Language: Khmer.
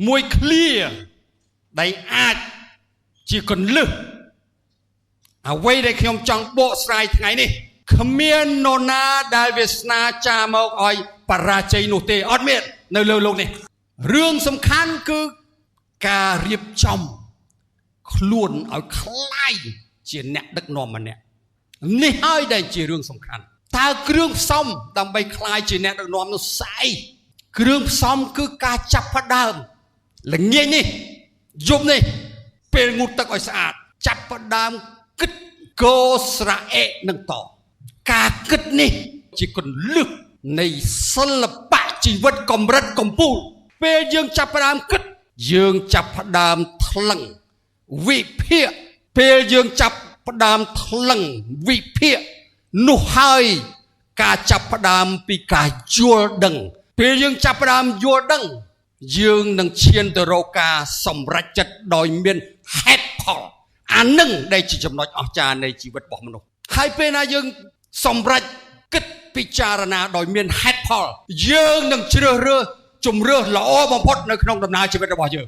មួយ clear ដែលអាចជាកន្លឹះអ្វីដែលខ្ញុំចង់បកស្រាយថ្ងៃនេះគ្មាននរណាដែលវាសនាចាមកឲ្យបរាជ័យនោះទេអត់មាននៅលើโลกនេះរឿងសំខាន់គឺការរៀបចំខ្លួនឲ្យคล้ายជាអ្នកដឹកនាំម្នាក់នេះហើយដែលជារឿងសំខាន់តើគ្រឿងផ្សំដើម្បីคล้ายជាអ្នកដឹកនាំនោះស្អីគ្រឿងផ្សំគឺការចាប់ផ្ដើមល្ងាចនេះយប់នេះពេលងូតទឹកឲ្យស្អាតចាប់ផ្ដើមគិតកោស្រៈអេនឹងតការគិតនេះជាគន្លឹះនៃសិល្បៈជីវិតកម្រិតកំពូលពេលយើងចាប់ផ្ដើមគិតយើងចាប់ផ្ដើមថ្លឹងវិភាគពេលយើងចាប់ផ្ដើមថ្លឹងវិភាគនោះហើយការចាប់ផ្ដើមពីការយល់ដឹងពេលយើងចាប់ផ្ដើមយល់ដឹងយើងនឹងឈានទៅរកការសម្រេចចិត្តដោយមានហេតុផលអានឹងដែលជាចំណុចអស្ចារ្យនៃជីវិតរបស់មនុស្សហើយពេលណាយើងសម្រេចគិតពិចារណាដោយមានហេតុផលយើងនឹងជ្រើសរើសជំរឿសល្អបំផុតនៅក្នុងដំណើរជីវិតរបស់យើង